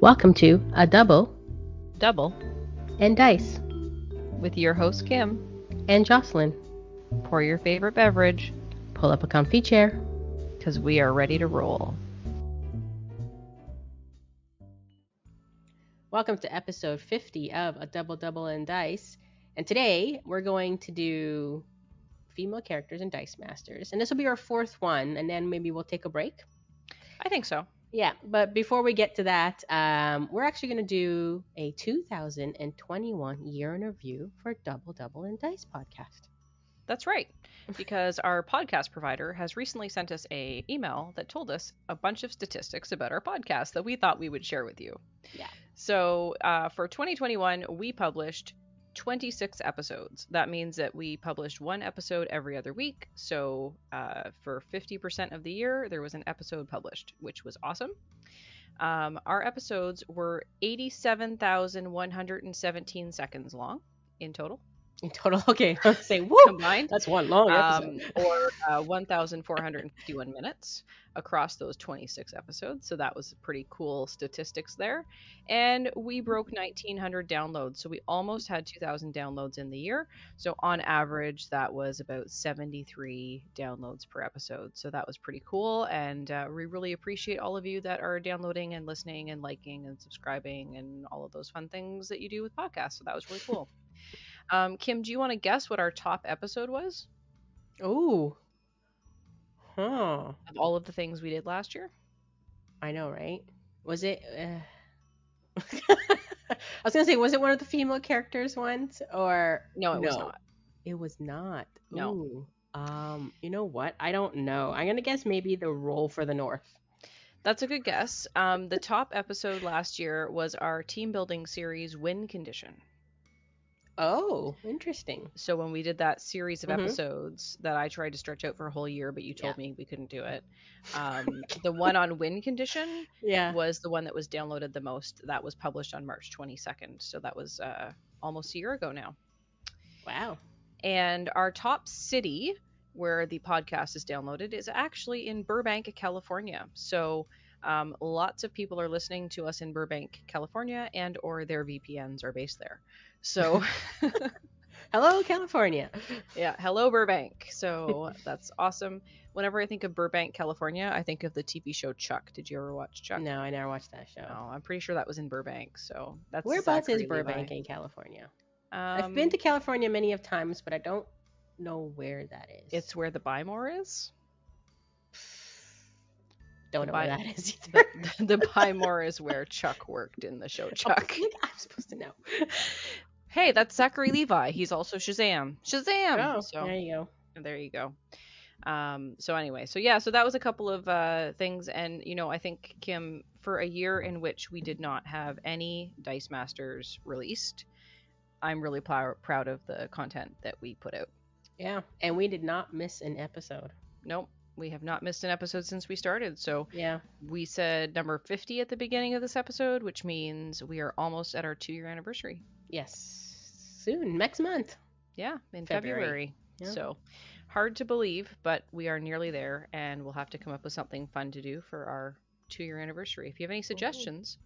Welcome to A Double and Dice with your host Kim and Jocelyn. Pour your favorite beverage, Pull up a comfy chair, because we are ready to roll. Welcome to episode 50 of A Double and Dice. And today we're going to do female characters and Dice Masters. And this will be our fourth one, and then maybe we'll take a break. I think so. Yeah, but before we get to that, we're actually going to do a 2021 year in review for Double and Dice podcast. That's right, because our podcast provider has recently sent us an email that told us a bunch of statistics about our podcast that we thought we would share with you. Yeah. So for 2021, we published 26 episodes. That means that we published one episode every other week. So for 50% of the year, there was an episode published, which was awesome. Our episodes were 87,117 seconds long in total. In total, okay. Let's say, woo! Combined. That's one long episode. Or 1,451 minutes across those 26 episodes. So that was pretty cool statistics there. And we broke 1,900 downloads. So we almost had 2,000 downloads in the year. So on average, that was about 73 downloads per episode. So that was pretty cool. And we really appreciate all of you that are downloading and listening and liking and subscribing and all of those fun things that you do with podcasts. So that was really cool. Kim, do you want to guess what our top episode was? Ooh. Huh. Of all of the things we did last year? I know, right? Was it... I was going to say, was it one of the female characters ones? Or... No, it was not. It was not. No. Ooh. You know what? I don't know. I'm going to guess maybe the Roll for the North. That's a good guess. The top episode last year was our team building series, Win Condition. Oh, interesting. So when we did that series of episodes that I tried to stretch out for a whole year, but you told me we couldn't do it. The one on Win Condition was the one that was downloaded the most. That was published on March 22nd. So that was almost a year ago now. Wow. And our top city where the podcast is downloaded is actually in Burbank, California. So lots of people are listening to us in Burbank, California, and or their VPNs are based there. So hello, California. Yeah, hello, Burbank. So that's awesome. Whenever I think of Burbank, California, I think of the TV show Chuck. Did you ever watch Chuck? No, I never watched that show. No, I'm pretty sure that was in Burbank. So that's whereabouts is Burbank in California? I've been to California many of times, but I don't know where that is. It's where the Buy-More is. Don't know where that is either. The Buy-More is where Chuck worked in the show Chuck. Oh, I'm supposed to know. Hey, that's Zachary Levi. He's also Shazam. Oh, so, there you go. There you go. So anyway, so that was a couple of things. And, I think, Kim, for a year in which we did not have any Dice Masters released, I'm really proud of the content that we put out. Yeah, and we did not miss an episode. Nope. We have not missed an episode since we started. So yeah, we said number 50 at the beginning of this episode, which means we are almost at our 2-year anniversary. Yes. Soon, next month. Yeah, in February. Yeah. So hard to believe, but we are nearly there, and we'll have to come up with something fun to do for our 2-year anniversary. If you have any suggestions,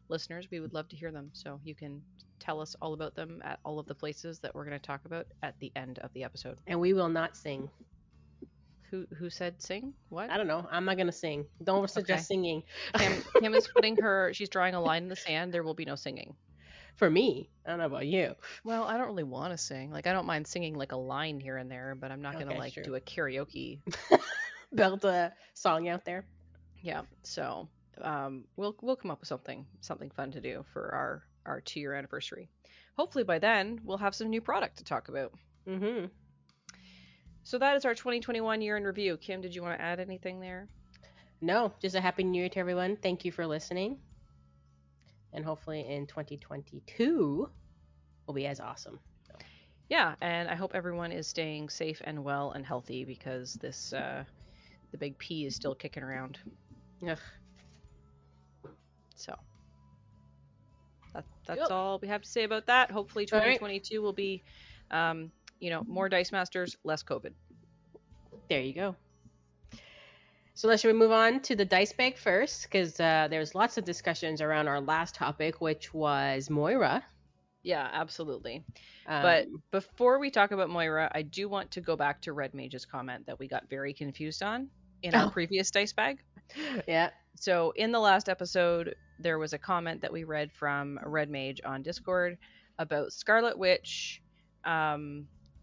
listeners, we would love to hear them. So you can tell us all about them at all of the places that we're going to talk about at the end of the episode. And we will not sing. Who said sing? What? I don't know. I'm not going to sing. Don't suggest singing. Kim is she's drawing a line in the sand. There will be no singing. For me. I don't know about you. Well, I don't really want to sing. Like, I don't mind singing like a line here and there, but I'm not going to do a karaoke. Build a song out there. Yeah. So we'll come up with something fun to do for our 2-year anniversary. Hopefully by then we'll have some new product to talk about. Mm-hmm. So that is our 2021 year in review. Kim, did you want to add anything there? No, just a happy new year to everyone. Thank you for listening. And hopefully in 2022 will be as awesome. So. Yeah, and I hope everyone is staying safe and well and healthy, because this the big P is still kicking around. Ugh. So that's all we have to say about that. Hopefully 2022 will be more Dice Masters, less COVID. There you go. So should we move on to the dice bag first? Because there's lots of discussions around our last topic, which was Moira. Yeah, absolutely. But before we talk about Moira, I do want to go back to Red Mage's comment that we got very confused on in our previous dice bag. Yeah. So in the last episode, there was a comment that we read from Red Mage on Discord about Scarlet Witch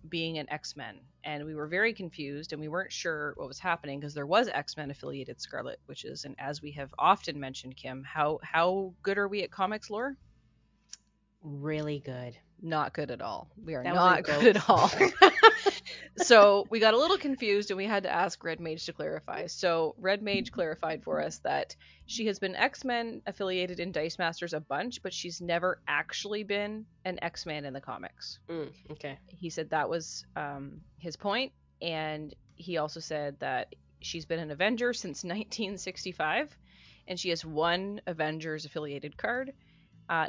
being an X-Men, and we were very confused and we weren't sure what was happening because there was X-Men affiliated Scarlet Witches, and as we have often mentioned, Kim, how good are we at comics lore? Really good. Not good at all. We are not good at all. So we got a little confused and we had to ask Red Mage to clarify. So Red Mage clarified for us that she has been X-Men affiliated in Dice Masters a bunch, but she's never actually been an X-Man in the comics. Okay. He said that was his point, and he also said that she's been an Avenger since 1965, and she has one Avengers affiliated card.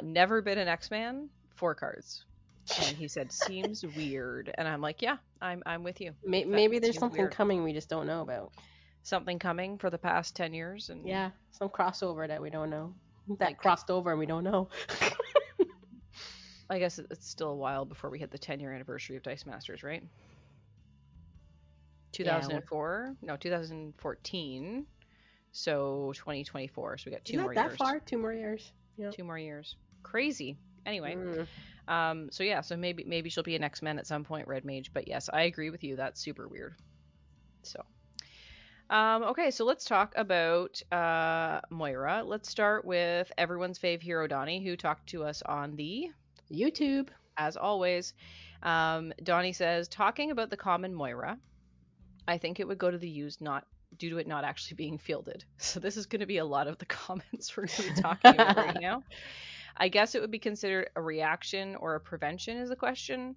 Never been an X-Man, 4 cards. And he said, seems weird. And I'm like, yeah, I'm with you. Maybe there's something weird coming we just don't know about. Something coming for the past 10 years. And yeah, some crossover that we don't know. That crossed over and we don't know. I guess it's still a while before we hit the 10-year anniversary of Dice Masters, right? 2004? Yeah, no, 2014. So 2024. So we got 2 more years. Not that far. 2 more years. Yep. 2 more years. Crazy. Anyway. So yeah, so maybe she'll be an X-Men at some point, Red Mage. But yes, I agree with you. That's super weird. So, okay, so let's talk about Moira. Let's start with everyone's fave hero, Donnie, who talked to us on the YouTube, as always. Donnie says, talking about the common Moira, I think it would go to the used, not due to it not actually being fielded. So this is going to be a lot of the comments we're going to be talking about right now. I guess it would be considered a reaction or a prevention is the question.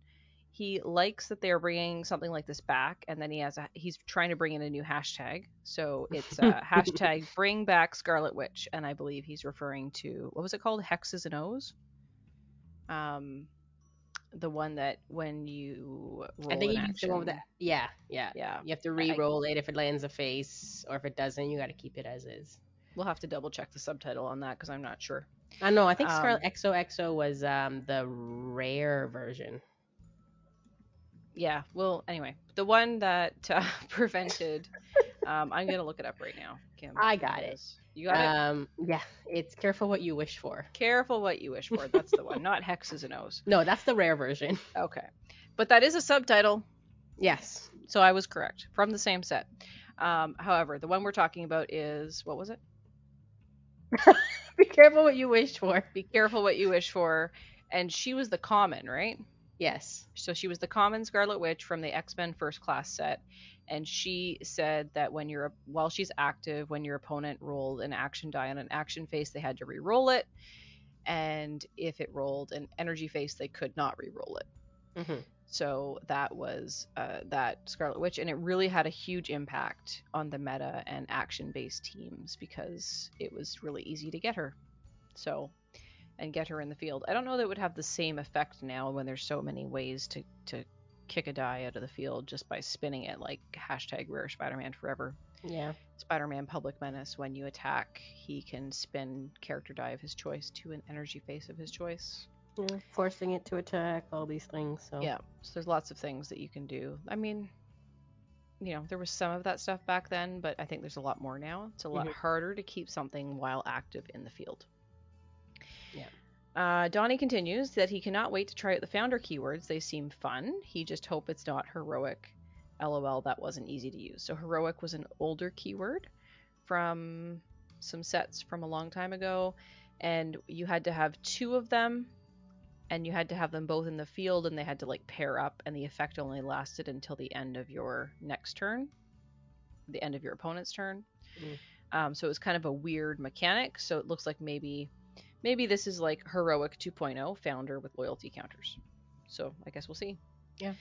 He likes that they're bringing something like this back, and then he's trying to bring in a new hashtag. So it's hashtag bring back Scarlet Witch, and I believe he's referring to, what was it called? Hexes and O's? The one that when you roll, I think you have to go with that. Yeah. You have to re-roll it if it lands a face, or if it doesn't, you got to keep it as is. We'll have to double check the subtitle on that because I'm not sure. I know. I think Scarlet XOXO was the rare version. Yeah. Well, anyway, the one that prevented. I'm gonna look it up right now, Kim. I got it. You got it? Yeah. It's careful what you wish for. Careful what you wish for. That's the one, not Hexes and O's. No, that's the rare version. Okay, but that is a subtitle. Yes. So I was correct from the same set. However, the one we're talking about is, what was it? Be careful what you wish for. Be careful what you wish for. And she was the common, right? Yes. So she was the common Scarlet Witch from the X-Men First Class set. And she said that while she's active, when your opponent rolled an action die on an action face, they had to re-roll it. And if it rolled an energy face, they could not re-roll it. Mm-hmm. So that was that Scarlet Witch, and it really had a huge impact on the meta and action-based teams because it was really easy to get her. And get her in the field. I don't know that it would have the same effect now when there's so many ways to kick a die out of the field just by spinning it, like hashtag rare Spider-Man forever. Yeah. Spider-Man Public Menace, when you attack, he can spin character die of his choice to an energy face of his choice. Yeah, forcing it to attack, all these things. So. Yeah, so there's lots of things that you can do. I mean, there was some of that stuff back then, but I think there's a lot more now. It's a lot harder to keep something while active in the field. Yeah. Donnie continues that he cannot wait to try out the founder keywords. They seem fun. He just hope it's not heroic. LOL, that wasn't easy to use. So heroic was an older keyword from some sets from a long time ago, and you had to have 2 of them, and you had to have them both in the field, and they had to pair up, and the effect only lasted until the end of your next turn, the end of your opponent's turn. So it was kind of a weird mechanic. So it looks like maybe this is like Heroic 2.0 Founder with loyalty counters. So I guess we'll see. Yeah.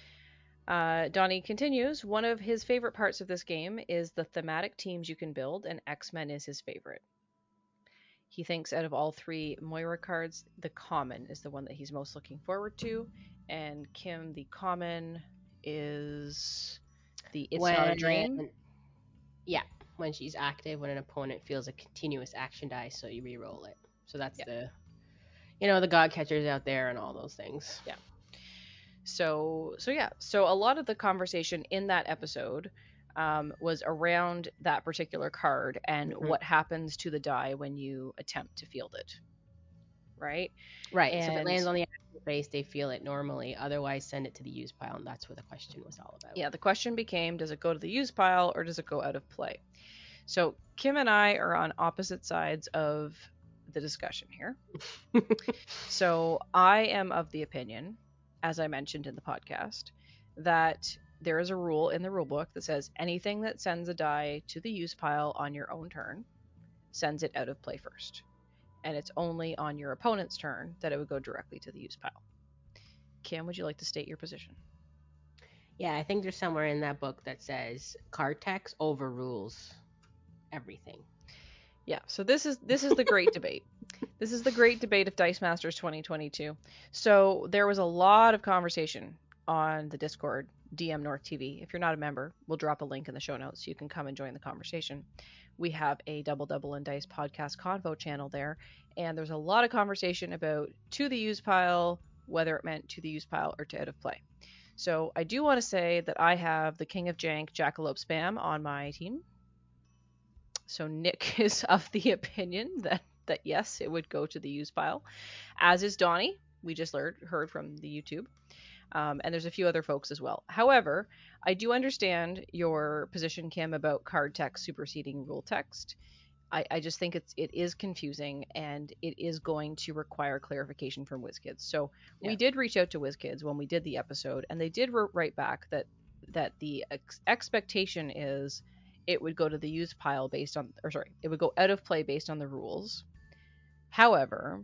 Donnie continues, one of his favorite parts of this game is the thematic teams you can build, and X-Men is his favorite. He thinks out of all 3 Moira cards, the common is the one that he's most looking forward to. And Kim, the common is the It's Not a Dream. Yeah. when she's active, when an opponent feels a continuous action die, so you re-roll it. So that's the, the god catchers out there and all those things. Yeah. So a lot of the conversation in that episode was around that particular card and what happens to the die when you attempt to field it. Right? Right. And so if it lands on the active face, they feel it normally. Otherwise, send it to the use pile, and that's what the question was all about. Yeah, the question became, does it go to the use pile or does it go out of play? So Kim and I are on opposite sides of the discussion here. So I am of the opinion, as I mentioned in the podcast, that there is a rule in the rule book that says anything that sends a die to the use pile on your own turn sends it out of play first. And it's only on your opponent's turn that it would go directly to the use pile. Kim, would you like to state your position? Yeah, I think there's somewhere in that book that says card text overrules everything. Yeah, so this is the great debate. This is the great debate of Dice Masters 2022. So there was a lot of conversation on the Discord, dmNorthTV. If you're not a member, we'll drop a link in the show notes so you can come and join the conversation. We have a Double and Dice podcast convo channel there, and there's a lot of conversation about to the use pile, whether it meant to the use pile or to out of play. So I do want to say that I have the King of Jank Jackalope Spam on my team. So Nick is of the opinion that yes, it would go to the use pile, as is Donnie. We just heard from the YouTube. And there's a few other folks as well. However, I do understand your position, Kim, about card text superseding rule text. I just think it is confusing, and it is going to require clarification from WizKids. So we did reach out to WizKids when we did the episode, and they did write back that the expectation is it would go to the use pile it would go out of play based on the rules. However,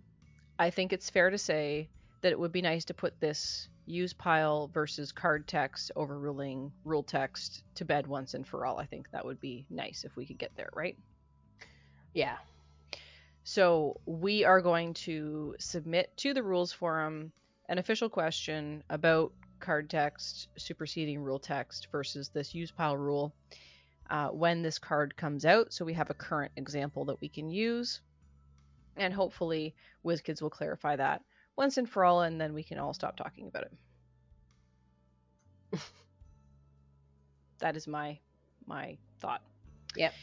I think it's fair to say that it would be nice to put this use pile versus card text overruling rule text to bed once and for all. I think that would be nice if we could get there, right? Yeah. So we are going to submit to the rules forum an official question about card text superseding rule text versus this use pile rule when this card comes out, so we have a current example that we can use, and hopefully WizKids will clarify that once and for all, and then we can all stop talking about it. That is my thought. Yep.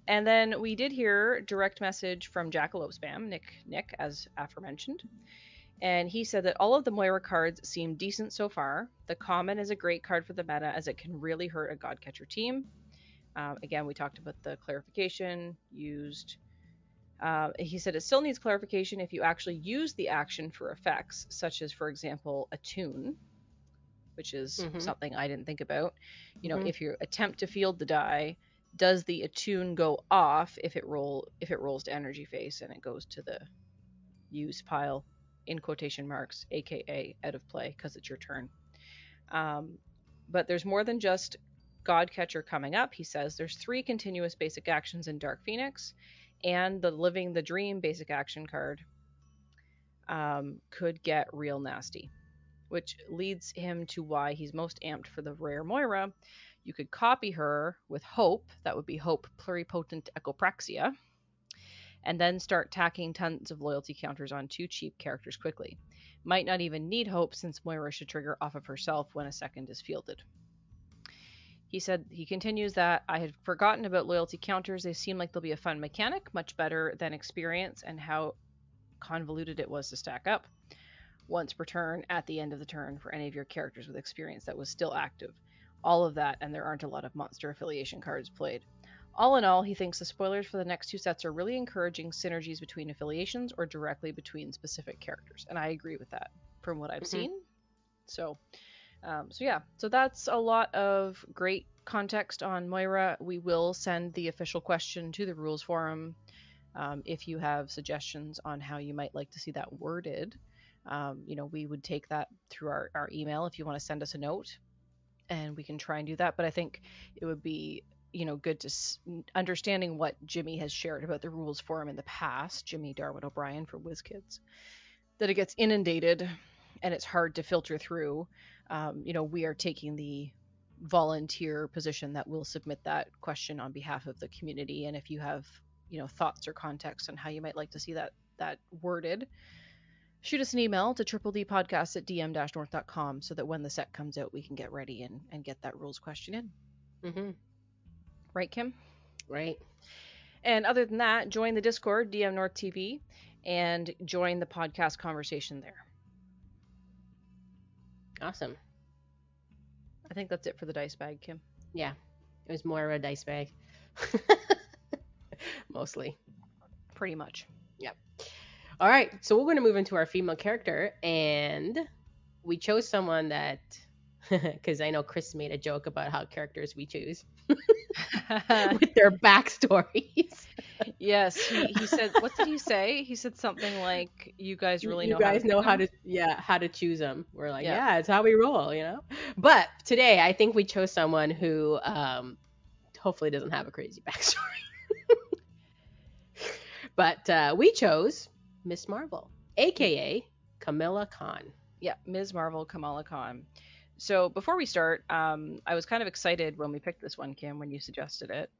And then we did hear direct message from Jackalope Spam, Nick, as aforementioned. And he said that all of the Moira cards seem decent so far. The common is a great card for the meta as it can really hurt a Godcatcher team. Again, we talked about the clarification used. He said it still needs clarification if you actually use the action for effects, such as, for example, attune, which is something I didn't think about. If you attempt to field the die, does the attune go off if it rolls to energy face and it goes to the use pile, in quotation marks, aka out of play because it's your turn. But there's more than just Godcatcher coming up. He says there's 3 continuous basic actions in Dark Phoenix, and the Living the Dream basic action card could get real nasty, which leads him to why he's most amped for the rare Moira. You could copy her with Hope, that would be Hope Pluripotent Echopraxia, and then start tacking tons of loyalty counters on 2 cheap characters quickly. Might not even need Hope, since Moira should trigger off of herself when a second is fielded. He continues that I had forgotten about loyalty counters. They seem like they'll be a fun mechanic, much better than experience, and how convoluted it was to stack up once per turn at the end of the turn for any of your characters with experience that was still active. All of that, and there aren't a lot of monster affiliation cards played. All in all, he thinks the spoilers for the next 2 sets are really encouraging synergies between affiliations or directly between specific characters, and I agree with that from what I've seen. So that's a lot of great context on Moira. We will send the official question to the rules forum if you have suggestions on how you might like to see that worded. We would take that through our email if you want to send us a note, and we can try and do that. But I think it would be good to understanding what Jimmy has shared about the rules forum in the past, Jimmy Darwin O'Brien for WizKids, that it gets inundated and it's hard to filter through. We are taking the volunteer position that will submit that question on behalf of the community. And if you have, thoughts or context on how you might like to see that worded, shoot us an email to tripplepodcast@dm-north.com so that when the set comes out, we can get ready and get that rules question in. Mm-hmm. Right, Kim? Right. And other than that, join the Discord, dmNorthTV, and join the podcast conversation there. Awesome. I think that's it for the dice bag, Kim. Yeah. It was Moira dice bag. Mostly. Pretty much. Yep. All right. So we're going to move into our female character, and we chose someone that, because I know Chris made a joke about how characters we choose with their backstories. Yes, he said, what did he say? He said something like, you guys really know how to choose them. We're like, yeah, it's how we roll, But today I think we chose someone who hopefully doesn't have a crazy backstory. But we chose Miss Marvel, aka Camilla Khan. Yeah, Ms. Marvel, Kamala Khan. So before we start, I was kind of excited when we picked this one, Kim, when you suggested it,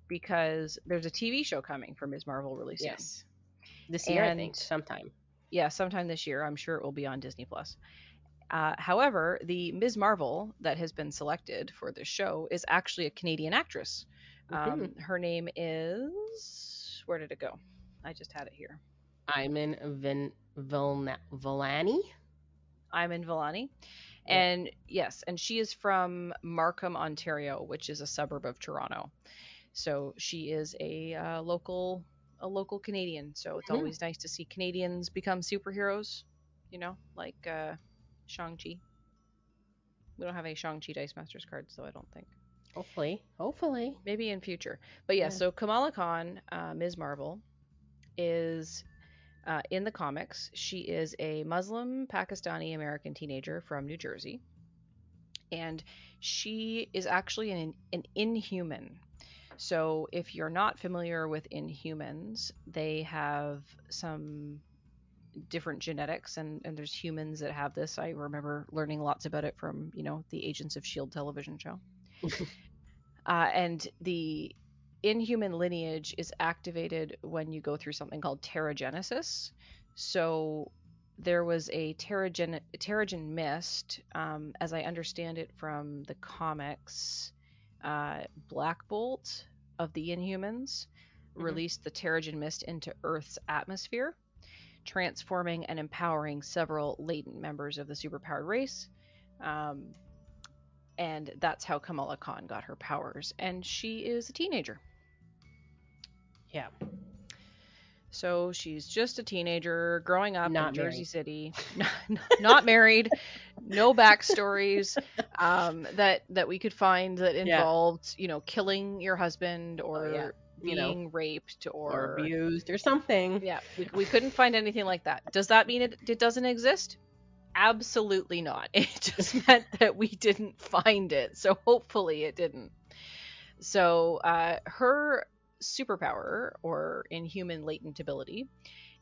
because there's a TV show coming for Ms. Marvel really soon. Yes. This year, I think, sometime. Yeah, sometime this year. I'm sure it will be on Disney+. However, the Ms. Marvel that has been selected for this show is actually a Canadian actress. Mm-hmm. Her name is... Where did it go? I just had it here. Iman Vellani. Iman Vellani. And yes, and she is from Markham, Ontario, which is a suburb of Toronto. So she is a local Canadian. So it's always nice to see Canadians become superheroes, like Shang-Chi. We don't have any Shang-Chi Dice Masters cards, though, I don't think. Hopefully. Maybe in future. But yeah, so Kamala Khan, Ms. Marvel, is... in the comics, she is a Muslim Pakistani American teenager from New Jersey, and she is actually an Inhuman. So if you're not familiar with Inhumans, they have some different genetics, and there's humans that have this. I remember learning lots about it from, the Agents of S.H.I.E.L.D. television show. And the Inhuman lineage is activated when you go through something called Terrigenesis. So there was a Terrigen mist, as I understand it from the comics. Black Bolt of the Inhumans released the Terrigen mist into Earth's atmosphere, transforming and empowering several latent members of the superpowered race. And that's how Kamala Khan got her powers. And she is a teenager. Yeah. So she's just a teenager growing up in Jersey City. Not married. No backstories that we could find that involved, killing your husband or being raped or abused or something. Yeah, we couldn't find anything like that. Does that mean it doesn't exist? Absolutely not. It just meant that we didn't find it. So hopefully it didn't. So her superpower, or Inhuman latent ability,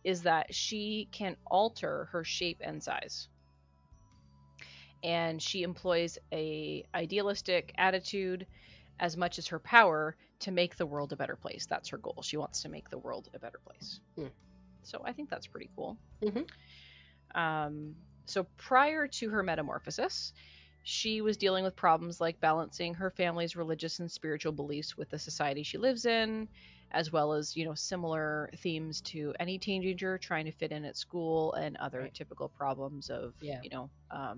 is that she can alter her shape and size. And she employs a idealistic attitude as much as her power to make the world a better place. That's her goal. She wants to make the world a better place. So I think that's pretty cool. So prior to her metamorphosis, she was dealing with problems like balancing her family's religious and spiritual beliefs with the society she lives in, as well as, similar themes to any teenager trying to fit in at school and other typical problems of,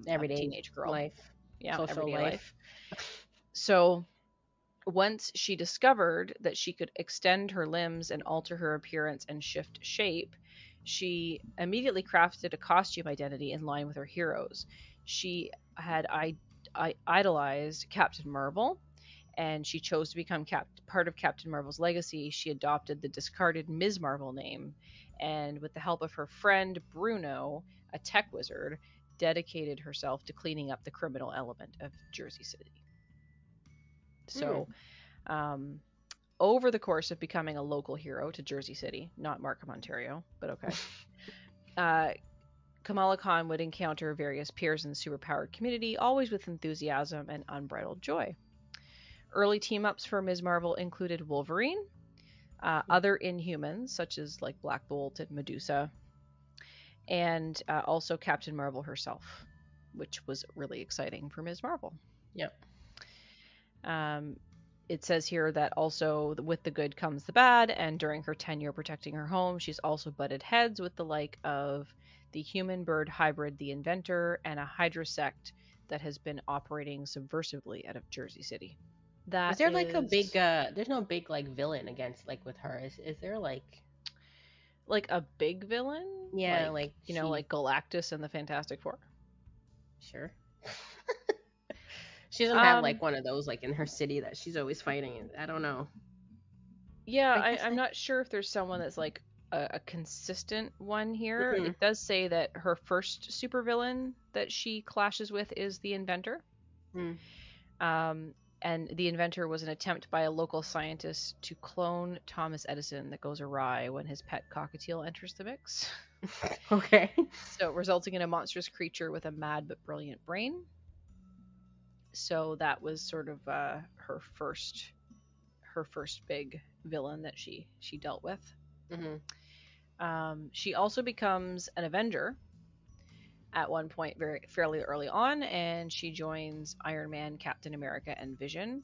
everyday teenage girl life, social everyday life. So once she discovered that she could extend her limbs and alter her appearance and shift shape, she immediately crafted a costume identity in line with her heroes. She had idolized Captain Marvel, and she chose to become part of Captain Marvel's legacy. She adopted the discarded Ms. Marvel name, and with the help of her friend Bruno, a tech wizard, dedicated herself to cleaning up the criminal element of Jersey City. So, over the course of becoming a local hero to Jersey City, not Markham, Ontario, but okay, Kamala Khan would encounter various peers in the superpowered community, always with enthusiasm and unbridled joy. Early team-ups for Ms. Marvel included Wolverine, other Inhumans, such as like Black Bolt and Medusa, and also Captain Marvel herself, which was really exciting for Ms. Marvel. Yep. It says here that also with the good comes the bad, and during her tenure protecting her home, she's also butted heads with the like of the human-bird hybrid, the Inventor, and a Hydra sect that has been operating subversively out of Jersey City. Is there like a big, there's no big like villain against like with her? Is there like a big villain? Yeah, like you know, like Galactus and the Fantastic Four? Sure. She doesn't have like one of those like in her city that she's always fighting. I don't know. Yeah, I'm not sure if there's someone that's like a consistent one here. Mm-hmm. It does say that her first supervillain that she clashes with is the Inventor. And the Inventor was an attempt by a local scientist to clone Thomas Edison that goes awry when his pet cockatiel enters the mix. Okay. So resulting in a monstrous creature with a mad but brilliant brain. So that was sort of her first big villain that she dealt with. She also becomes an Avenger at one point fairly early on, and she joins Iron Man, Captain America, and Vision,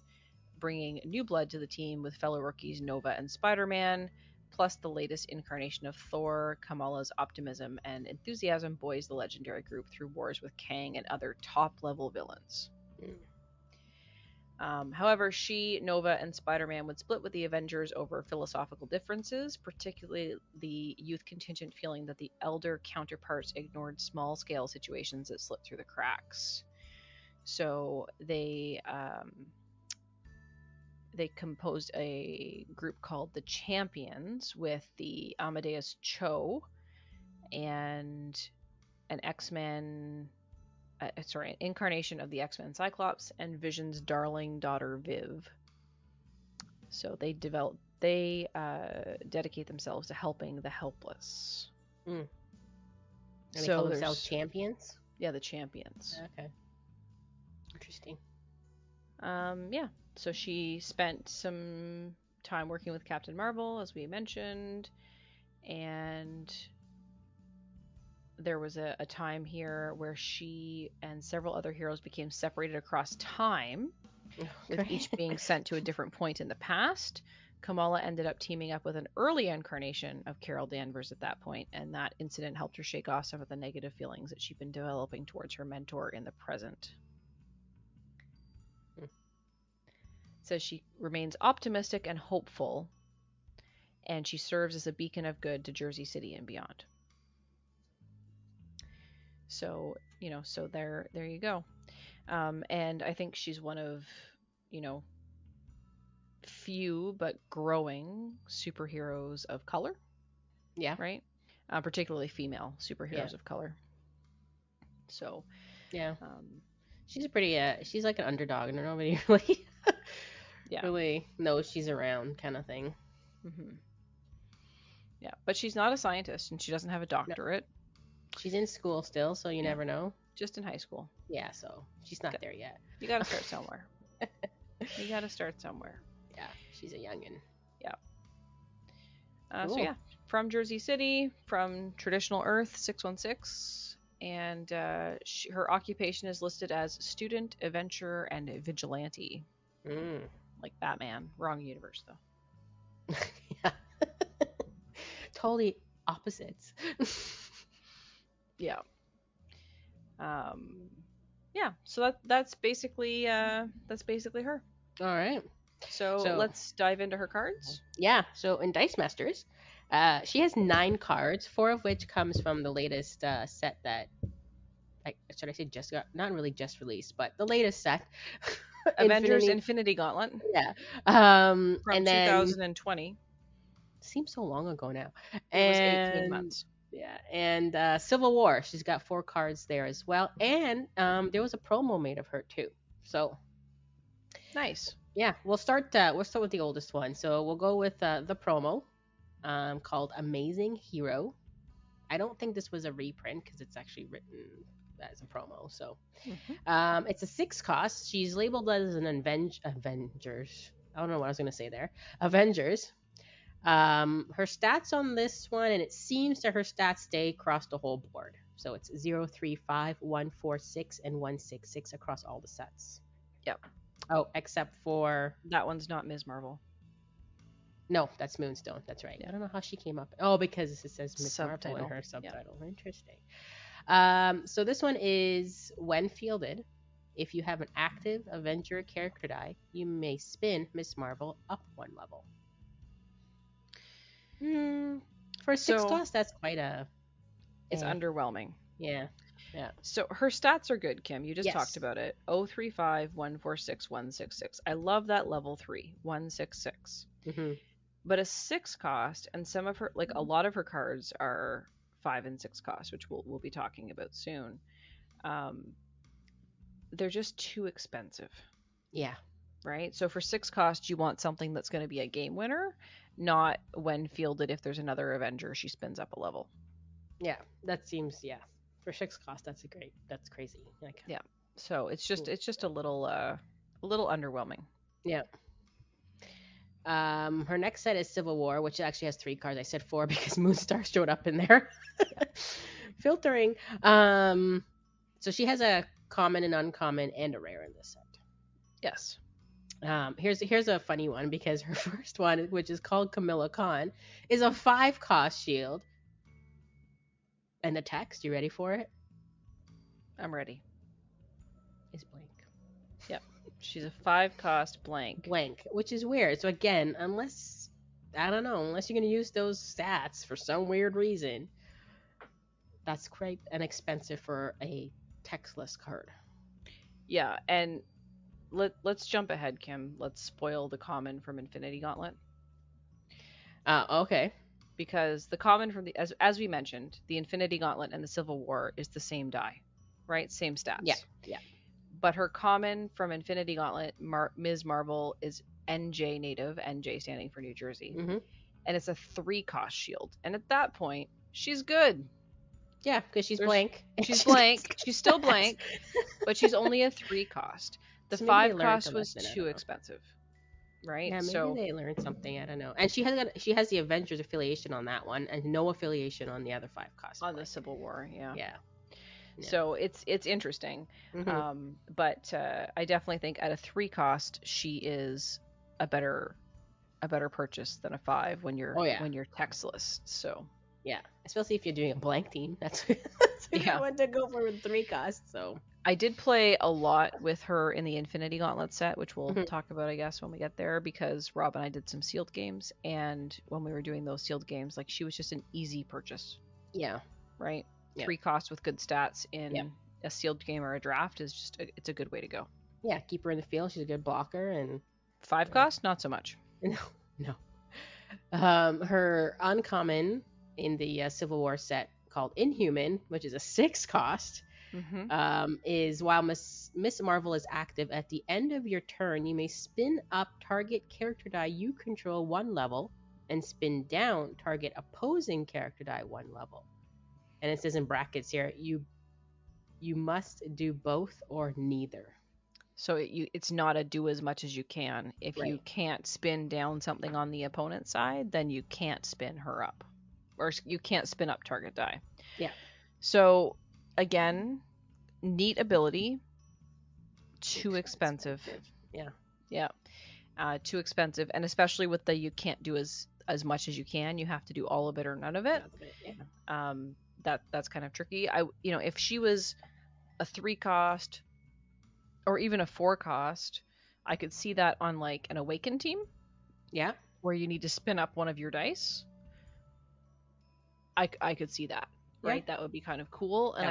bringing new blood to the team with fellow rookies Nova and Spider-Man, plus the latest incarnation of Thor. Kamala's optimism and enthusiasm buoys the legendary group through wars with Kang and other top-level villains. However, she, Nova, and Spider-Man would split with the Avengers over philosophical differences, particularly the youth contingent feeling that the elder counterparts ignored small-scale situations that slipped through the cracks. So they composed a group called the Champions with the Amadeus Cho and an X-Men... an incarnation of the X-Men Cyclops and Vision's darling daughter Viv. So they dedicate themselves to helping the helpless. And they call themselves Champions? Yeah, the Champions. Okay. Interesting. Yeah. So she spent some time working with Captain Marvel, as we mentioned, and there was a time here where she and several other heroes became separated across time, with each being sent to a different point in the past. Kamala ended up teaming up with an early incarnation of Carol Danvers at that point, and that incident helped her shake off some of the negative feelings that she'd been developing towards her mentor in the present. So she remains optimistic and hopeful, and she serves as a beacon of good to Jersey City and beyond. So, so there you go. And I think she's one of, few but growing superheroes of color. Yeah. Right? Particularly female superheroes of color. So, yeah. She's pretty, she's like an underdog and nobody really, really knows she's around kind of thing. Yeah. But she's not a scientist and she doesn't have a doctorate. No. She's in school still, so you never know. Just in high school. Yeah, so she's not there yet. You got to start somewhere. Yeah, she's a youngin'. Yeah. Cool. So yeah, from Jersey City, from traditional Earth 616, and her occupation is listed as student, adventurer, and vigilante. Like Batman. Wrong universe though. Yeah. Totally opposites. Yeah. Yeah. So that's basically her. All right. So let's dive into her cards. Yeah. So in Dice Masters, she has 9 cards, 4 of which comes from the latest set that, should I say just got, not really just released, but the latest set. Avengers Infinity Gauntlet. Yeah. From 2020. Seems so long ago now. It was 18 months. Yeah, and Civil War. She's got 4 cards there as well, and there was a promo made of her too. So nice. Yeah, we'll start with the oldest one. So we'll go with the promo, called Amazing Hero. I don't think this was a reprint because it's actually written as a promo. So Mm-hmm. it's a 6 cost. She's labeled as an Avengers. I don't know what I was gonna say there. Avengers. Her stats on this one, and it seems that her stats stay across the whole board. So it's 0, 3, 5, 1, 4, 6, and 1, 6, 6 across all the sets. Yep. Oh, except for That one's not Ms. Marvel. no, that's Moonstone. That's right. Yeah. I don't know how she came up. Oh, because it says Miss Marvel in Subtitle. her Yeah. subtitle. Interesting. So this one is when fielded, if you have an active Avenger character die, you may spin Miss Marvel up 1 level. For a 6 So cost, that's quite a. it's underwhelming. Yeah. Yeah. So her stats are good, Kim. You just Yes. talked about it. 035, 146, 166. I love that level 3, 166. Mm-hmm. But a 6 cost, and some of her, like a lot of her cards are 5 and 6 cost, which we'll be talking about soon. They're just too expensive. Yeah. Right? So for 6 cost, you want something that's going to be a game winner, not when fielded if there's another Avenger, she spins up a level. Yeah. That seems, yeah. For 6 cost, that's crazy. Like, yeah. So it's just a little underwhelming. Yeah. Her next set is Civil War, which actually has 3 cards. I said 4 because Moonstar showed up in there. Filtering. So she has a common and uncommon and a rare in this set. Yes. Here's a funny one because her first one, which is called Camilla Khan, is a 5 cost shield. And the text, you ready for it? I'm ready. Is blank. Yep. She's a 5 cost blank. Blank, which is weird. So again, unless you're gonna use those stats for some weird reason, that's quite inexpensive for a textless card. Yeah, and let's jump ahead, Kim. Let's spoil the common from Infinity Gauntlet. Okay. Because the common from the as we mentioned, the Infinity Gauntlet and the Civil War is the same die, right? Same stats. Yeah. Yeah. But her common from Infinity Gauntlet, Ms. Marvel, is NJ native, NJ standing for New Jersey, Mm-hmm. and it's a 3 cost shield. And at that point, she's good. Yeah, because she's blank. She's blank. She's still blank, but she's only a 3 cost. The So 5 cost was too expensive, right? Yeah, maybe they learned something. I don't know. And she has the Avengers affiliation on that one, and no affiliation on the other 5 costs. On the Civil War, yeah. Yeah. So it's interesting, but I definitely think at a 3 cost she is a better purchase than a 5 when you're textless. So yeah, especially if you're doing a blank team, that's a good one to go for with 3 costs. So I did play a lot with her in the Infinity Gauntlet set, which we'll talk about, I guess, when we get there, because Rob and I did some sealed games, and when we were doing those sealed games, like, she was just an easy purchase. Yeah. Right? 3 costs with good stats in a sealed game or a draft is just it's a good way to go. Yeah, keep her in the field. She's a good blocker. And 5 cost, not so much. No. Her uncommon in the Civil War set called Inhuman, which is a 6 cost. Is while Miss Marvel is active, at the end of your turn, you may spin up target character die you control 1 level and spin down target opposing character die 1 level. And it says in brackets here, you must do both or neither. So it's not a do as much as you can. If you can't spin down something on the opponent's side, then you can't spin her up, or you can't spin up target die. Yeah. So again, neat ability, too expensive. Yeah. Too expensive, and especially with the you can't do as much as you can. You have to do all of it or none of it. That's kind of tricky. If she was a 3 cost or even a 4 cost, I could see that on like an Awakened team. Yeah. Where you need to spin up one of your dice. I could see that. Right? Yeah. That would be kind of cool. And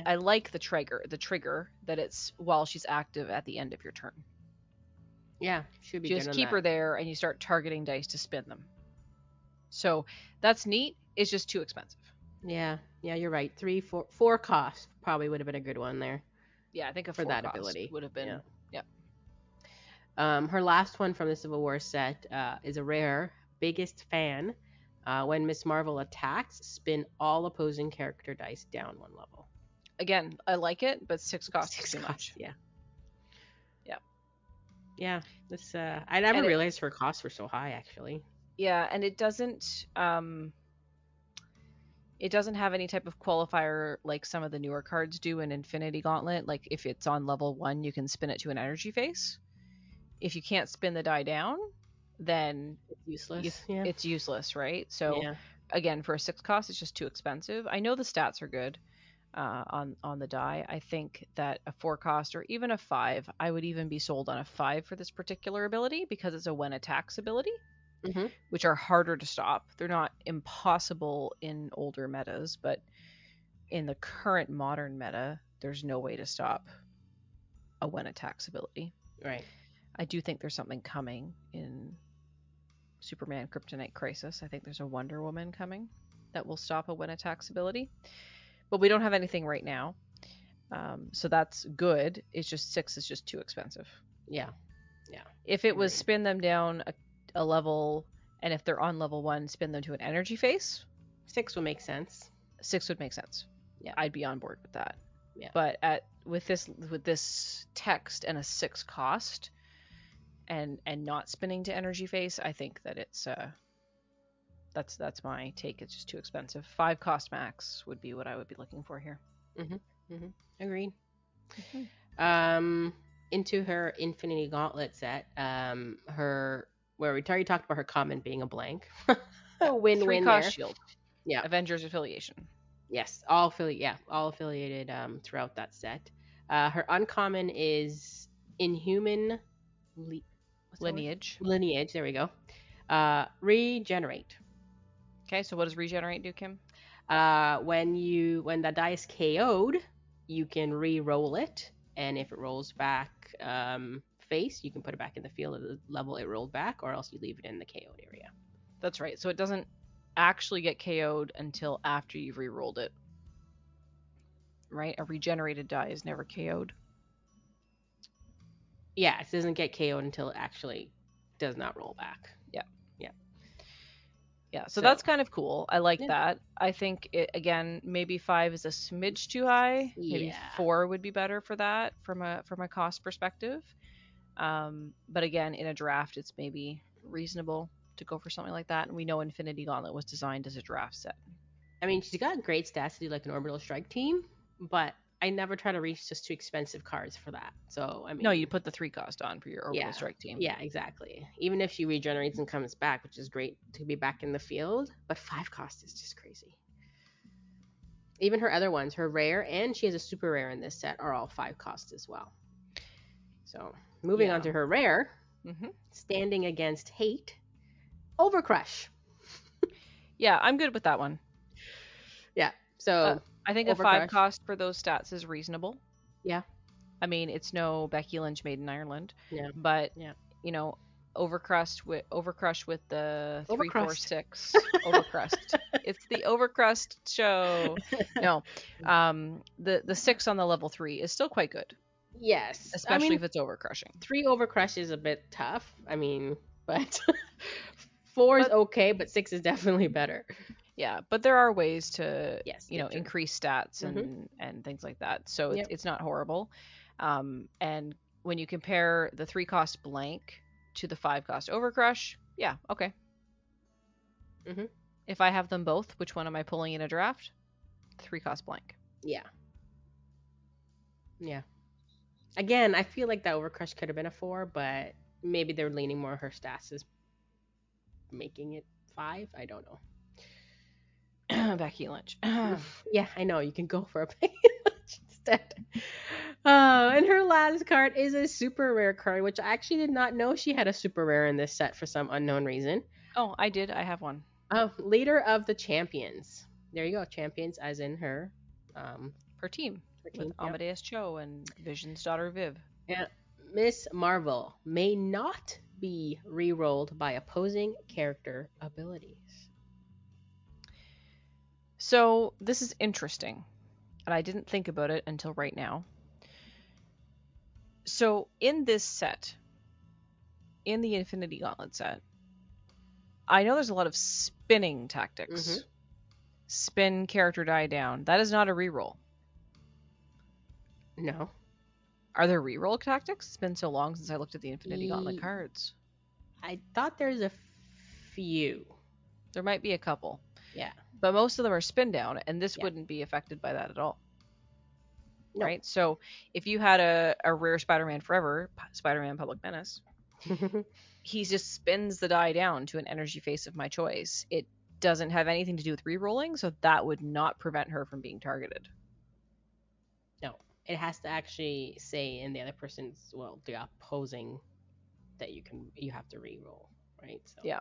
I like the trigger that it's while she's active at the end of your turn. Yeah, should be just keep her there, and you start targeting dice to spin them. So that's neat. It's just too expensive. Yeah, you're right. 3, 4 costs probably would have been a good one there. Yeah, I think for that ability would have been. Yeah. Her last one from the Civil War set is a rare biggest fan. When Miss Marvel attacks, spin all opposing character dice down 1 level. Again, I like it, but 6 costs is too much. Yeah. Yeah. Yeah. This I never realized her costs were so high, actually. Yeah, and it doesn't have any type of qualifier like some of the newer cards do in Infinity Gauntlet. Like if it's on level 1, you can spin it to an energy face. If you can't spin the die down, then it's useless. Yeah. It's useless, right? So again, for a 6 cost, it's just too expensive. I know the stats are good on the die. I think that a 4 cost or even a 5, I would even be sold on a 5 for this particular ability because it's a when attacks ability. Mm-hmm. Which are harder to stop. They're not impossible in older metas, but in the current modern meta, there's no way to stop a when attacks ability. Right. I do think there's something coming in Superman Kryptonite Crisis. I think there's a Wonder Woman coming that will stop a when attacks ability. But we don't have anything right now. So that's good. It's just 6 is just too expensive. Yeah. Yeah. If it was spin them down a level, and if they're on level 1, spin them to an energy face, 6 would make sense. 6 would make sense. Yeah, I'd be on board with that. Yeah, but with this text and a 6 cost, and not spinning to energy face, I think that it's that's my take. It's just too expensive. 5 cost max would be what I would be looking for here. Agreed. Into her Infinity Gauntlet set, where we already talked about her comment being a blank. Win-win there. 3-cost shield. Yeah. Avengers affiliation. Yes, all affiliated throughout that set. Her uncommon is Inhuman Lineage. Lineage, there we go. Regenerate. Okay, so what does regenerate do, Kim? When that die is KO'd, you can re-roll it, and if it rolls back face, you can put it back in the field at the level it rolled back, or else you leave it in the KO'd area. That's right. So it doesn't actually get KO'd until after you've re-rolled it. Right? A regenerated die is never KO'd. Yeah, it doesn't get KO'd until it actually does not roll back. Yeah, so that's kind of cool. I like that. I think, again, maybe 5 is a smidge too high. Maybe 4 would be better for that from a cost perspective. But again, in a draft, it's maybe reasonable to go for something like that. And we know Infinity Gauntlet was designed as a draft set. I mean, she's got great stats to do like an orbital strike team, but I never try to reach just too expensive cards for that. So, I mean... No, you put the 3 cost on for your orbital strike team. Yeah, exactly. Even if she regenerates and comes back, which is great to be back in the field, but 5 cost is just crazy. Even her other ones, her rare, and she has a super rare in this set, are all 5 cost as well. So, moving on to her rare, standing against hate, Overcrush. Yeah, I'm good with that one. Yeah, so... I think a 5 cost for those stats is reasonable. Yeah. I mean, it's no Becky Lynch made in Ireland. Yeah. But, you know, Overcrush with the 3, 4, 6. Overcrust. It's the Overcrust show. No. The 6 on the level 3 is still quite good. Yes. Especially if it's overcrushing. 3 overcrush is a bit tough. I mean, but 4 is okay, but 6 is definitely better. Yeah, but there are ways to, increase stats and things like that. So it's not horrible. And when you compare the 3 cost blank to the 5 cost overcrush, yeah, okay. If I have them both, which one am I pulling in a draft? 3 cost blank. Yeah. Yeah. Again, I feel like that overcrush could have been a 4, but maybe they're leaning more her stats is making it 5. I don't know. Becky Lynch. Yeah, I know. You can go for a Becky Lynch instead. And her last card is a super rare card, which I actually did not know she had a super rare in this set for some unknown reason. Oh, I did. I have one. Oh, Leader of the Champions. There you go. Champions as in her team. With Amadeus Cho and Vision's daughter Viv. Yeah. Miss Marvel may not be re-rolled by opposing character abilities. So this is interesting, and I didn't think about it until right now. So in this set, in the Infinity Gauntlet set, I know there's a lot of spinning tactics. Spin character die down. That is not a reroll. No. Are there reroll tactics? It's been so long since I looked at the Infinity Gauntlet Ye- cards. I thought there's a few. There might be a couple, Yeah. but most of them are spin down, and this Yeah. wouldn't be affected by that at all. No. Right? So if you had a rare Spider-Man Forever, Spider-Man Public Menace, he just spins the die down to an energy face of my choice. It doesn't have anything to do with re-rolling, so that would not prevent her from being targeted. No. It has to actually say in the other person's, well, the opposing, that you have to re-roll, right? So Yeah.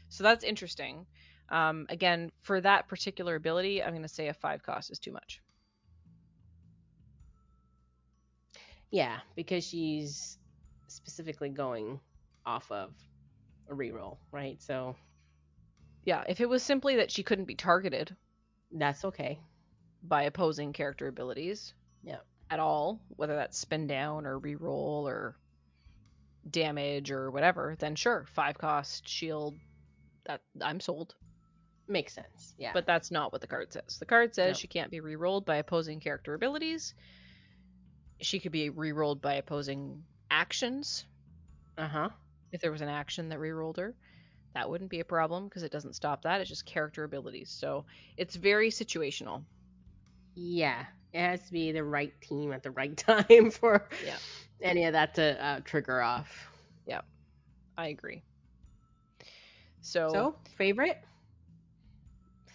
So that's interesting. Again, for that particular ability, I'm going to say a 5 cost is too much. Yeah, because she's specifically going off of a reroll, right? So Yeah, if it was simply that she couldn't be targeted that's okay. by opposing character abilities, Yeah. at all, whether that's spin down or reroll or damage or whatever, then sure, 5 cost shield. That I'm sold. Makes sense. Yeah. But that's not what the card says. The card says No. she can't be rerolled by opposing character abilities. She could be rerolled by opposing actions. Uh-huh. If there was an action that rerolled her, that wouldn't be a problem because it doesn't stop that. It's just character abilities. So it's very situational. Yeah. It has to be the right team at the right time for Yeah. any of that to trigger off. Yeah, I agree. So So, favorite?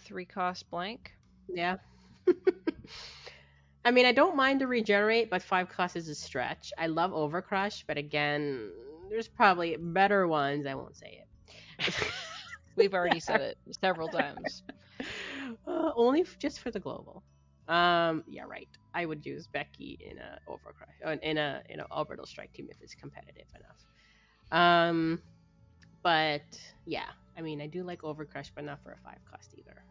3 cost blank. Yeah. I mean, I don't mind the regenerate, but 5 cost is a stretch. I love Overcrush, but again, there's probably better ones. I won't say it. We've already said it several times. Only just for the global. Yeah, right. I would use Becky in a Overcrush, in a orbital strike team if it's competitive enough. But yeah, I mean, I do like Overcrush, but not for a 5 cost either.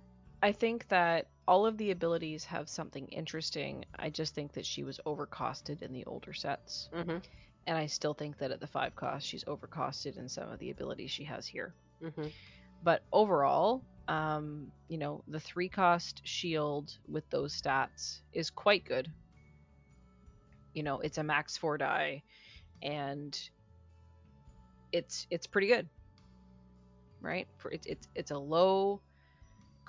I think that all of the abilities have something interesting. I just think that she was overcosted in the older sets. Mm-hmm. And I still think that at the 5 cost, she's overcosted in some of the abilities she has here. Mm-hmm. But overall, the 3 cost shield with those stats is quite good. It's a max 4 die, and it's pretty good, right? It's a low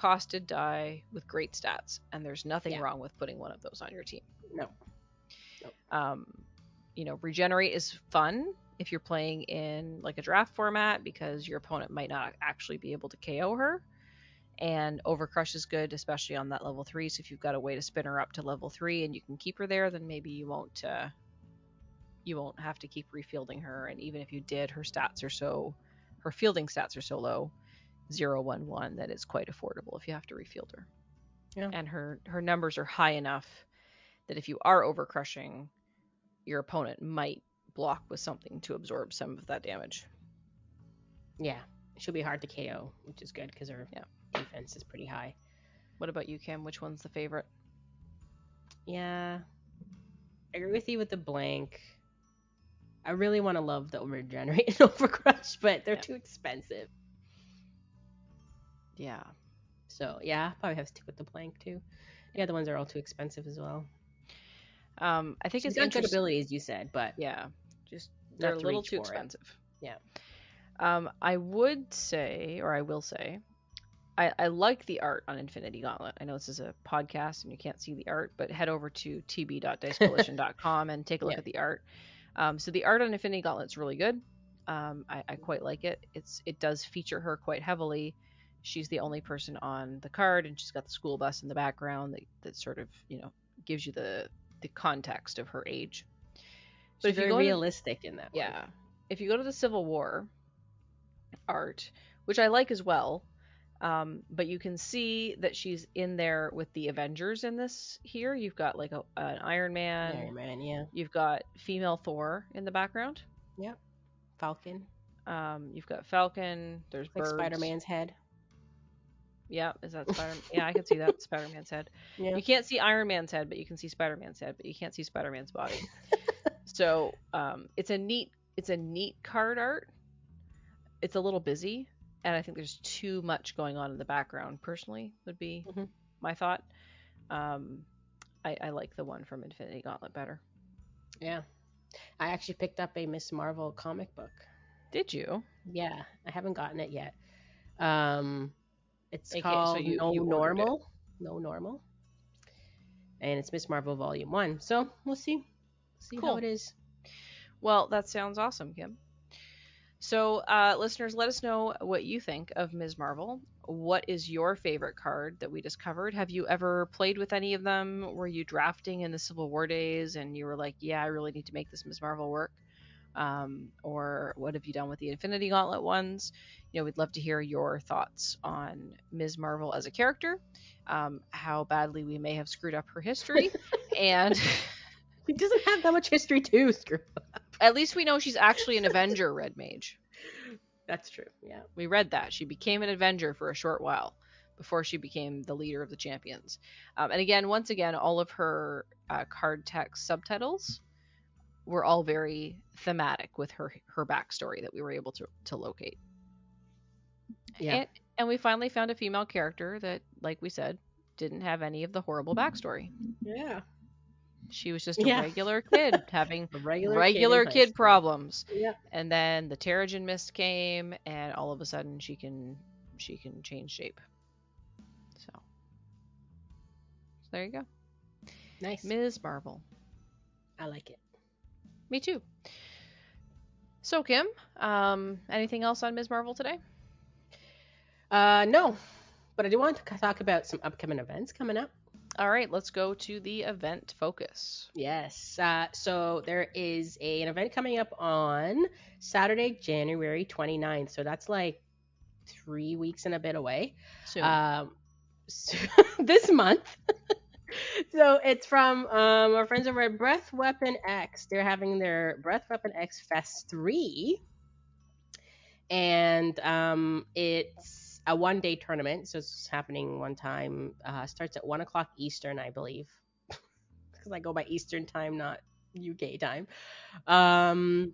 costed die with great stats, and there's nothing wrong with putting one of those on your team. No. Regenerate is fun if you're playing in like a draft format because your opponent might not actually be able to KO her. And Overcrush is good, especially on that level 3. So if you've got a way to spin her up to level 3 and you can keep her there, then maybe you won't have to keep refielding her. And even if you did, her fielding stats are so low, 0, 1, 1, that it's quite affordable if you have to refield her. Yeah. And her numbers are high enough that if you are overcrushing, your opponent might block with something to absorb some of that damage. Yeah, she'll be hard to KO, which is good because her defense is pretty high. What about you, Kim? Which one's the favorite? Yeah, I agree with you with the blank. I really want to love the Regenerate and Overcrush, but they're too expensive. Yeah. So yeah, probably have to stick with the blank too. The other ones are all too expensive as well. I think She's it's got good abilities, you said, but just they're a little too expensive. I would say, or I will say, I like the art on Infinity Gauntlet. I know this is a podcast and you can't see the art, but head over to tb.dicecoalition.com and take a look at the art. So the art on Infinity Gauntlet is really good. I quite like it. It does feature her quite heavily. She's the only person on the card, and she's got the school bus in the background that sort of gives you the context of her age. But she's very realistic in that. Yeah. If you go to the Civil War art, which I like as well, but you can see that she's in there with the Avengers in this here. You've got like an Iron Man. Iron Man, yeah. You've got female Thor in the background. Yeah. Falcon. You've got Falcon. There's like birds. Spider-Man's head. Yeah, is that Spider-Man? Yeah, I can see that. Spider-Man's head. Yeah. You can't see Iron Man's head, but you can see Spider-Man's head, but you can't see Spider-Man's body. So it's a neat card art. It's a little busy, and I think there's too much going on in the background. Personally, would be my thought. I I like the one from Infinity Gauntlet better. Yeah. I actually picked up a Miss Marvel comic book. Did you? Yeah, I haven't gotten it yet. Um, it's Okay, so called you ordered it. No Normal, and it's Miss Marvel Volume 1. So we'll see how Cool. it is. Well, that sounds awesome, Kim. So, listeners, let us know what you think of Ms. Marvel. What is your favorite card that we just covered? Have you ever played with any of them? Were you drafting in the Civil War days and you were like, yeah, I really need to make this Ms. Marvel work? Or what have you done with the Infinity Gauntlet ones? We'd love to hear your thoughts on Ms. Marvel as a character, how badly we may have screwed up her history, and It doesn't have that much history to screw up. at least we know she's actually an Avenger, Red Mage. That's true. Yeah. We read that. She became an Avenger for a short while before she became the leader of the champions. And again, once again, all of her card text subtitles were all very thematic with her backstory that we were able to locate. Yeah. And we finally found a female character that, like we said, didn't have any of the horrible backstory. Yeah. She was just a regular kid having A regular kid problems. Yeah. And then the Terrigen Mist came, and all of a sudden she can change shape. So there you go. Nice. Ms. Marvel. I like it. Me too. So Kim, anything else on Ms. Marvel today? No, but I do want to talk about some upcoming events coming up. All right, let's go to the event focus. Yes. So there is an event coming up on Saturday, January 29th. So that's like 3 weeks and a bit away. Soon. So this month. So it's from our friends over at Breath Weapon X. They're having their Breath Weapon X Fest 3. And it's a 1-day tournament, so it's happening one time. Starts at 1 o'clock Eastern, I believe, because I go by Eastern time, not UK time. And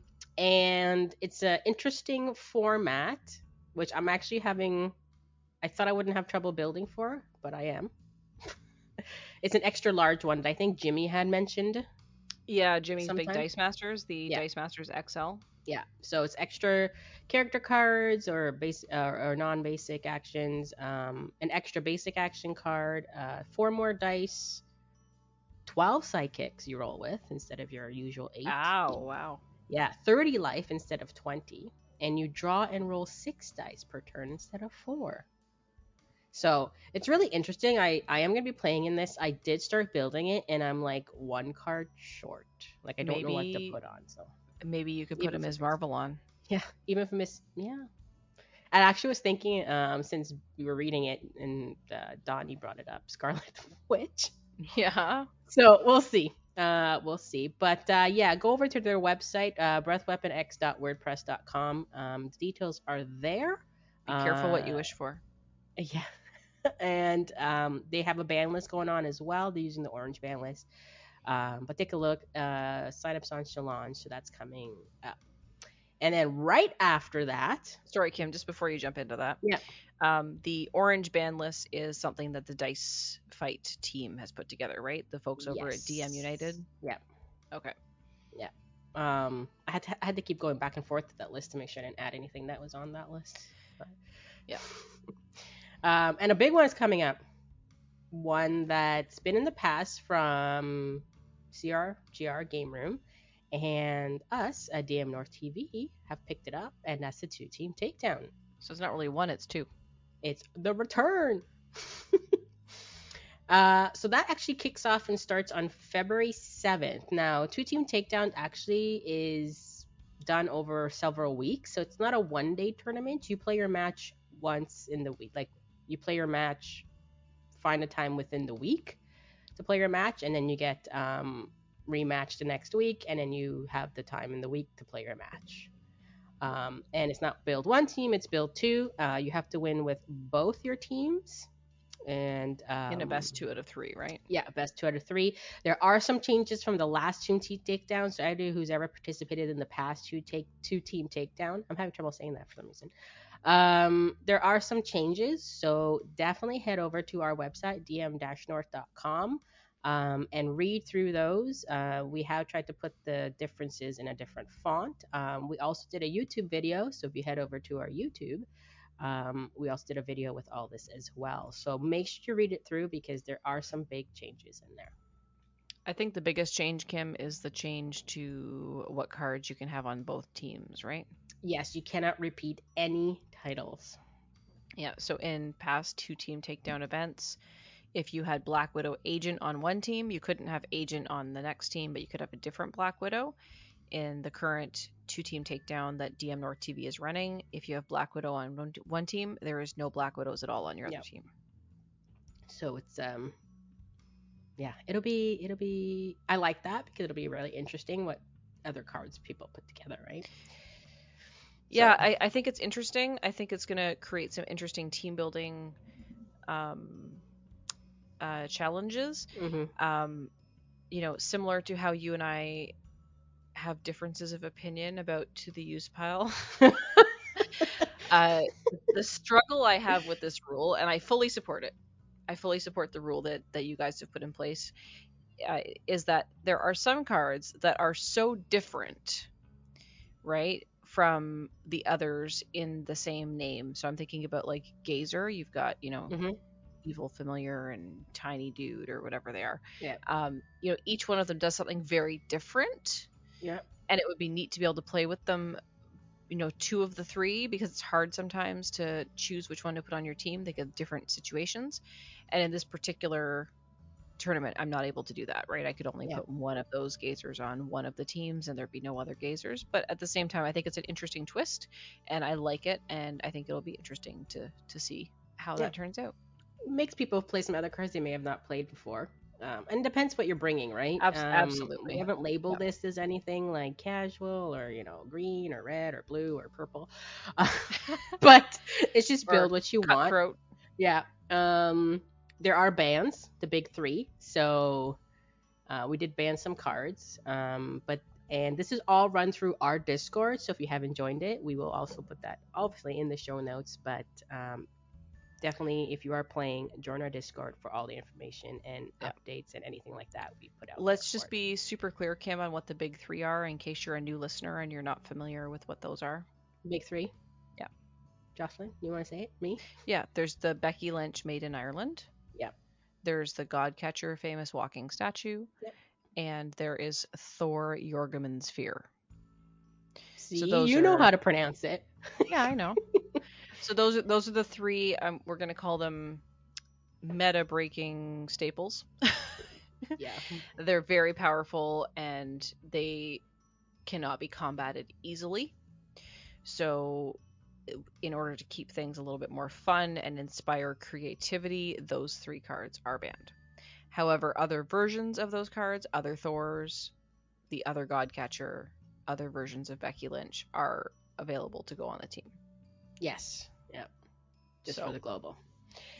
it's an interesting format, which I'm actually having. I thought I wouldn't have trouble building for, but I am. It's an extra large one that I think Jimmy had mentioned. Yeah, Jimmy's sometime. Big Dice Masters, the Dice Masters XL. Yeah, so it's extra character cards or or non-basic actions, an extra basic action card, 4 more dice, 12 sidekicks you roll with instead of your usual 8. Ow, wow. Yeah, 30 life instead of 20, and you draw and roll 6 dice per turn instead of 4. So it's really interesting. I am going to be playing in this. I did start building it, and I'm like 1 card short. Like I don't know what to put on, so. Maybe you could put a Ms. Marvel on. Yeah, even if I actually was thinking, since we were reading it, and Donnie brought it up, Scarlet Witch. Yeah. So we'll see. But yeah, go over to their website, breathweaponx.wordpress.com. The details are there. Be careful what you wish for. Yeah. And they have a ban list going on as well. They're using the orange ban list. But take a look. Sign-ups on Challenge, so that's coming up. And then right after that... Sorry, Kim, just before you jump into that. Yeah. The orange ban list is something that the Dice Fight team has put together, right? The folks over at DM United? Yeah. Okay. Yeah. I had to keep going back and forth to that list to make sure I didn't add anything that was on that list. But, yeah. And a big one is coming up. One that's been in the past from GR Game Room, and us at dmNorthTV have picked it up, and that's the 2-team takedown. So it's not really 1, it's 2. It's the return. So that actually kicks off and starts on February 7th. Now, 2-team takedown actually is done over several weeks, so it's not a 1-day tournament. You play your match once in the week. Like, you play your match, find a time within the week to play your match, and then you get rematched the next week, and then you have the time in the week to play your match. And it's not build 1 team, it's build 2. You have to win with both your teams. And in a best 2 out of 3, right? Yeah, best 2 out of 3. There are some changes from the last 2-team takedown. So anybody who's ever participated in the past 2-team takedown, I'm having trouble saying that for some reason. There are some changes, so definitely head over to our website, dm-north.com. and read through those. We have tried to put the differences in a different font. We also did a YouTube video, so if you head over to our YouTube, we also did a video with all this as well. So make sure you read it through because there are some big changes in there. I think the biggest change, Kim, is the change to what cards you can have on both teams, right? Yes, you cannot repeat any titles. Yeah, so in past two Team Takedown events, if you had Black Widow Agent on one team, you couldn't have Agent on the next team, but you could have a different Black Widow. In the current two Team Takedown that dmNorthTV is running, if you have Black Widow on one team, there is no Black Widows at all on your other team. So it's yeah, it'll be I like that because it'll be really interesting what other cards people put together, right? Yeah, so, I think it's interesting. I think it's going to create some interesting team building challenges. Mm-hmm. You know, similar to how you and I have differences of opinion about to the use pile. The struggle I have with this rule, and I fully support it. I fully support the rule that you guys have put in place, is that there are some cards that are so different, right, from the others in the same name. So I'm thinking about like Gazer. You've got, you know, Mm-hmm. Evil Familiar and Tiny Dude or whatever they are. Yeah. You know, each one of them does something very different. Yeah. And it would be neat to be able to play with them, you know, two of the three, because it's hard sometimes to choose which one to put on your team. They get different situations. And in this particular tournament, I'm not able to do that, right? I could only put one of those Gazers on one of the teams and there'd be no other Gazers. But at the same time, I think it's an interesting twist and I like it. And I think it'll be interesting to see how that turns out. It makes people play some other cards they may have not played before. And it depends what you're bringing, right? Absolutely. We haven't labeled this as anything like casual or, you know, green or red or blue or purple. But it's just build what you want. Yeah. There are bans, the big three. So we did ban some cards. And this is all run through our Discord. So if you haven't joined it, we will also put that obviously in the show notes. But definitely, if you are playing, join our Discord for all the information and updates and anything like that we put out. Let's just be super clear, Kim, on what the big three are in case you're a new listener and you're not familiar with what those are. Big three? Yeah. Jocelyn, you want to say it? Me? Yeah, there's the Becky Lynch Made in Ireland. Yep. There's the Godcatcher Famous Walking Statue. Yep. And there is Thor Jorgemund's Fear. See, so you know how to pronounce it. Yeah, I know. So those are the three. We're gonna call them meta-breaking staples. Yeah, they're very powerful and they cannot be combated easily. So, in order to keep things a little bit more fun and inspire creativity, those three cards are banned. However, other versions of those cards, other Thors, the other Godcatcher, other versions of Becky Lynch are available to go on the team. Yes. Yep. Just for the global.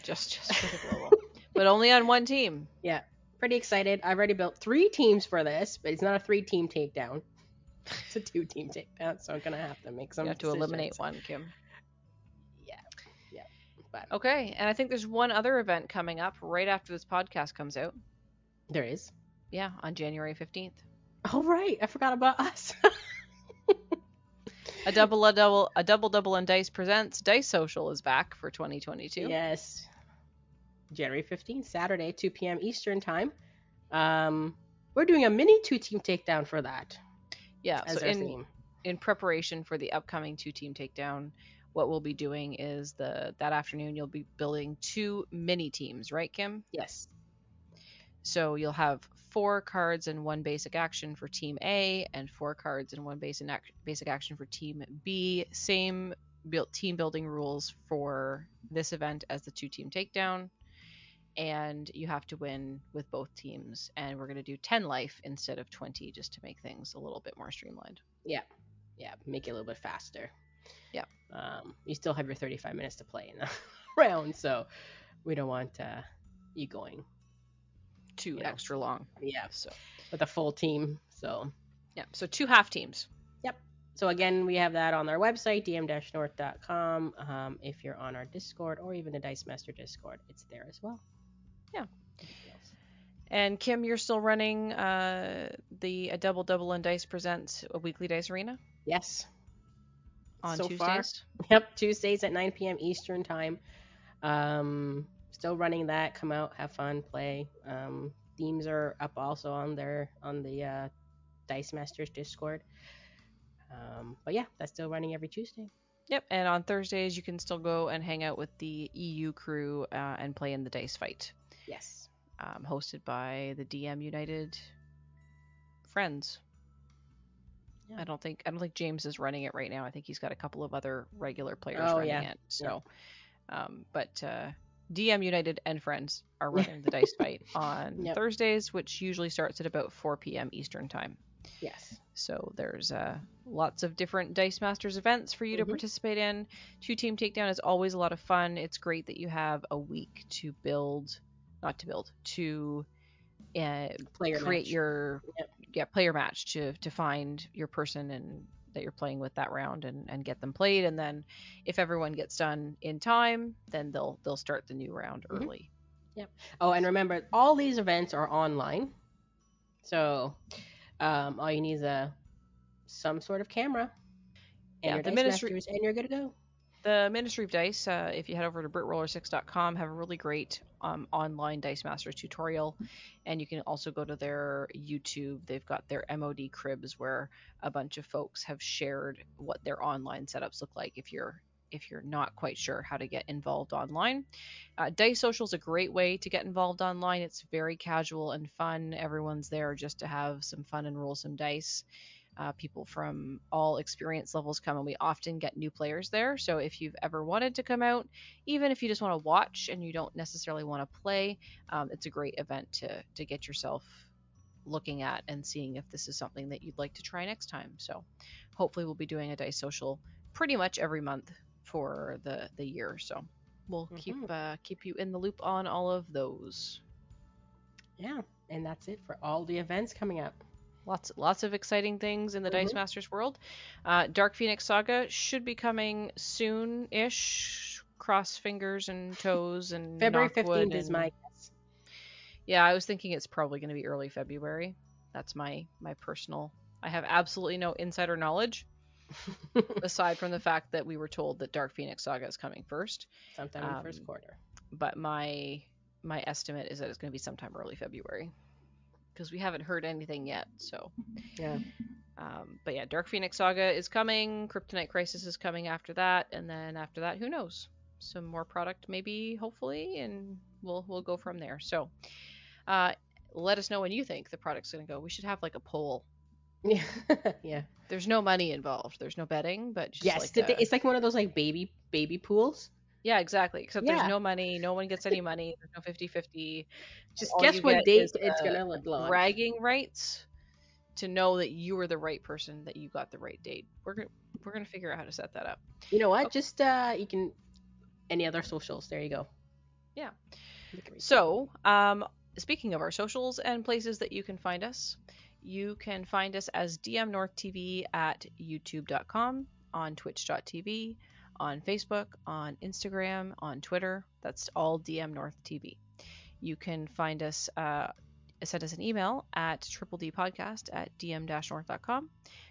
Just for the global. But only on one team. Yeah. Pretty excited. I've already built 3 teams for this, but it's not a 3-team takedown. It's a 2-team takedown, so I'm going to have to make some decisions. To eliminate one, Kim. Yeah. Yeah. But okay, and I think there's one other event coming up right after this podcast comes out. There is? Yeah, on January 15th. Oh, right. I forgot about us. A double and Dice presents Dice Social is back for 2022. Yes. January 15th, Saturday, 2 p.m. Eastern time. We're doing a mini 2-team takedown for that. Yeah, so in preparation for the upcoming 2-team takedown, what we'll be doing is that afternoon you'll be building 2 mini teams, right, Kim? Yes. So you'll have 4 cards and 1 basic action for Team A and 4 cards and 1 basic action for Team B. Same team building rules for this event as the 2-team takedown. And you have to win with both teams. And we're going to do 10 life instead of 20 just to make things a little bit more streamlined. Yeah. Yeah, make it a little bit faster. Yeah. You still have your 35 minutes to play in the round, so we don't want you going too extra long. Yeah, so with a full team. So yeah, so 2 half teams. Yep. So again, we have that on our website, dm-north.com. If you're on our Discord or even the Dice Master Discord, it's there as well. Yeah. And Kim, you're still running the A Double Double and Dice Presents a weekly dice arena Yes. on So far. Tuesdays. Yep. Tuesdays at 9 p.m. Eastern time. Still running that. Come out, have fun, play. Themes are up also on the Dice Masters Discord. But yeah, that's still running every Tuesday. Yep, and on Thursdays you can still go and hang out with the EU crew and play in the dice fight. Yes. Hosted by the DM United friends. Yeah. I don't think James is running it right now. I think he's got a couple of other regular players running it. So, but DM United and friends are running the dice fight on Thursdays, which usually starts at about 4 p.m. Eastern time. Yes. So there's lots of different Dice Masters events for you to participate in. Team Takedown is always a lot of fun. It's great that you have a week to create your player match to find your person and that you're playing with that round and get them played. And then if everyone gets done in time, then they'll start the new round early. Yep. Oh, and remember, all these events are online. So all you need is some sort of camera and your Dice Masters, and you're good to go. The Ministry of Dice, if you head over to BritRoller6.com, have a really great online Dice Masters tutorial, and you can also go to their YouTube. They've got their MOD cribs where a bunch of folks have shared what their online setups look like if you're not quite sure how to get involved online. Dice Social is a great way to get involved online. It's very casual and fun. Everyone's there just to have some fun and roll some dice. People from all experience levels come, and we often get new players there. So if you've ever wanted to come out, even if you just want to watch and you don't necessarily want to play, it's a great event to get yourself looking at and seeing if this is something that you'd like to try next time. So hopefully we'll be doing a Dice Social pretty much every month for the year. So we'll keep you in the loop on all of those. Yeah, and that's it for all the events coming up. Lots of exciting things in the Dice Masters world. Dark Phoenix Saga should be coming soon-ish. Cross fingers and toes and February 15th is my guess. Yeah, I was thinking it's probably going to be early February. That's my personal. I have absolutely no insider knowledge aside from the fact that we were told that Dark Phoenix Saga is coming first. Sometime in the first quarter. But my estimate is that it's going to be sometime early February, because we haven't heard anything yet. So yeah. But yeah, Dark Phoenix Saga is coming. Kryptonite Crisis is coming after that, and then after that, who knows? Some more product, maybe, hopefully, and we'll go from there. So, let us know when you think the product's gonna go. We should have like a poll. Yeah. Yeah. There's no money involved. There's no betting, but just it's like one of those like baby pools. Yeah, exactly. Except there's no money. No one gets any money. There's no 50-50. Just guess what date it's gonna launch. Bragging rights to know that you were the right person, that you got the right date. We're gonna figure out how to set that up. You know what? Okay. Just you can any other socials. There you go. Yeah. So, speaking of our socials and places that you can find us, you can find us as dmNorthTV at youtube.com, on twitch.tv, on Facebook, on Instagram, on Twitter. That's all dmNorthTV. You can find us, send us an email at tripledpodcast@dm-north.com.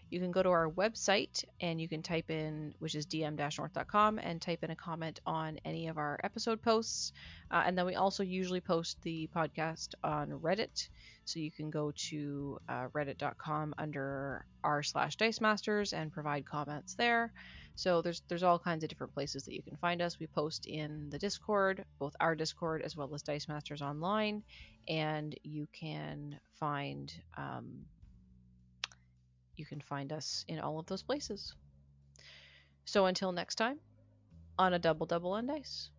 You can go to our website and you can type in, which is dm-north.com, and type in a comment on any of our episode posts. And then we also usually post the podcast on Reddit. So you can go to reddit.com under r/Dice Masters and provide comments there. So there's all kinds of different places that you can find us. We post in the Discord, both our Discord as well as Dice Masters Online, and you can find us in all of those places. So until next time, on a double and dice.